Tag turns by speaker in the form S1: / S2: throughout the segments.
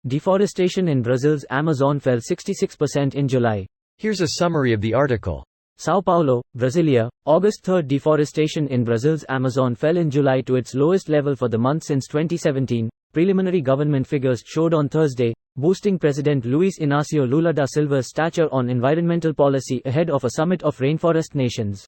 S1: Deforestation in Brazil's Amazon fell 66% in July.
S2: Here's a summary of the article.
S1: São Paulo, Brasilia, August 3. Deforestation in Brazil's Amazon fell in July to its lowest level for the month since 2017, preliminary government figures showed on Thursday, boosting President Luiz Inácio Lula da Silva's stature on environmental policy ahead of a summit of rainforest nations.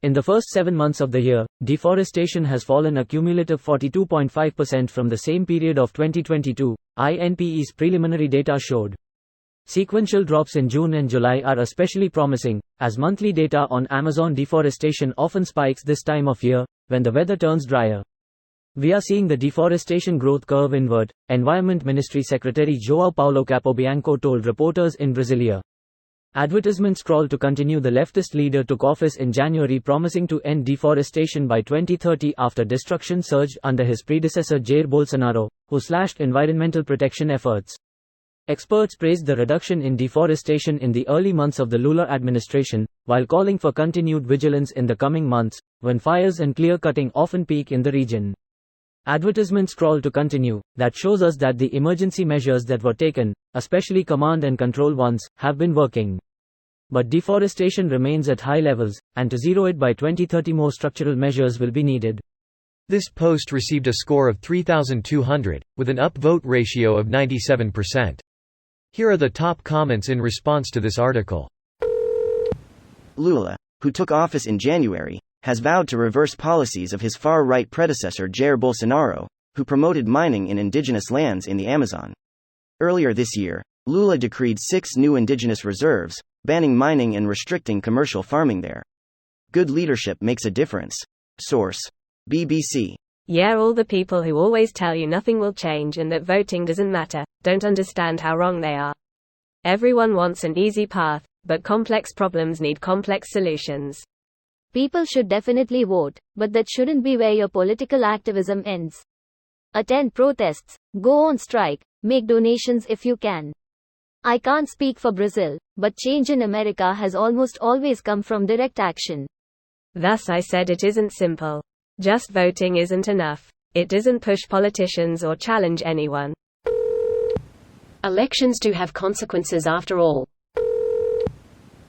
S1: In the first 7 months of the year, deforestation has fallen a cumulative 42.5% from the same period of 2022, INPE's preliminary data showed. Sequential drops in June and July are especially promising, as monthly data on Amazon deforestation often spikes this time of year, when the weather turns drier. We are seeing the deforestation growth curve invert, Environment Ministry Secretary João Paulo Capobianco told reporters in Brasilia. Advertisement scroll to continue. The leftist leader took office in January promising to end deforestation by 2030 after destruction surged under his predecessor Jair Bolsonaro, who slashed environmental protection efforts. Experts praised the reduction in deforestation in the early months of the Lula administration, while calling for continued vigilance in the coming months, when fires and clear-cutting often peak in the region. Advertisement scroll to continue, that shows us that the emergency measures that were taken, especially command and control ones, have been working. But deforestation remains at high levels, and to zero it by 2030 more structural measures will be needed.
S2: This post received a score of 3,200, with an upvote ratio of 97%. Here are the top comments in response to this article.
S3: Lula, who took office in January, has vowed to reverse policies of his far-right predecessor Jair Bolsonaro, who promoted mining in indigenous lands in the Amazon. Earlier this year, Lula decreed 6 new indigenous reserves, banning mining and restricting commercial farming there. Good leadership makes a difference. Source: BBC.
S4: Yeah, all the people who always tell you nothing will change and that voting doesn't matter, don't understand how wrong they are. Everyone wants an easy path, but complex problems need complex solutions.
S5: People should definitely vote, but that shouldn't be where your political activism ends. Attend protests, go on strike, make donations if you can. I can't speak for Brazil, but change in America has almost always come from direct action.
S4: Thus I said it isn't simple. Just voting isn't enough. It doesn't push politicians or challenge anyone.
S6: Elections do have consequences after all.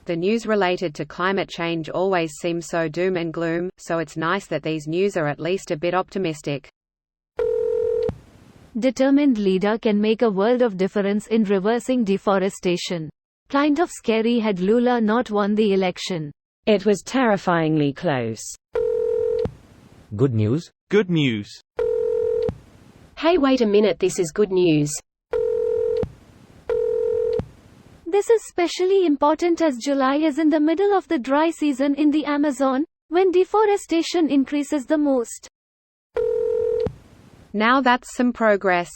S7: The news related to climate change always seems so doom and gloom, so it's nice that these news are at least a bit optimistic.
S5: Determined leader can make a world of difference in reversing deforestation. Kind of scary had Lula not won the election.
S4: It was terrifyingly close.
S1: Good news?
S8: Good news.
S6: Hey, wait a minute, this is good news.
S5: This is especially important as July is in the middle of the dry season in the Amazon, when deforestation increases the most.
S7: Now that's some progress.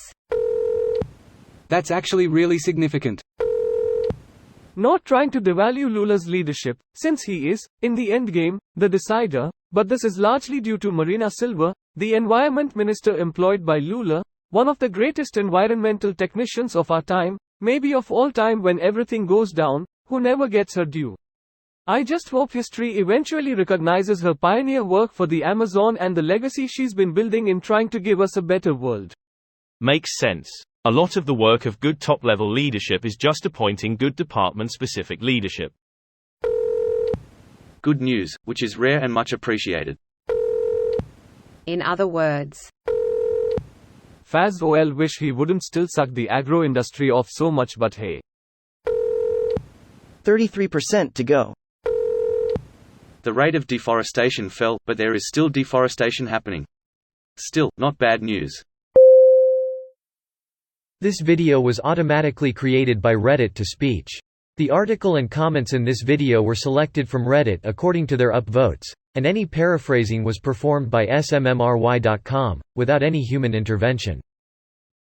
S9: That's actually really significant. Not trying to devalue Lula's leadership, since he is, in the endgame, the decider, but this is largely due to Marina Silva, the environment minister employed by Lula, one of the greatest environmental technicians of our time, maybe of all time when everything goes down, who never gets her due. I just hope history eventually recognizes her pioneer work for the Amazon and the legacy she's been building in trying to give us a better world.
S8: Makes sense. A lot of the work of good top-level leadership is just appointing good department-specific leadership.
S10: Good news, which is rare and much appreciated.
S7: In other words,
S9: Faz-ol wish he wouldn't still suck the agro-industry off so much, but hey.
S3: 33% to go.
S10: The rate of deforestation fell, but there is still deforestation happening. Still, not bad news.
S2: This video was automatically created by Reddit to speech. The article and comments in this video were selected from Reddit according to their upvotes, and any paraphrasing was performed by smmry.com, without any human intervention.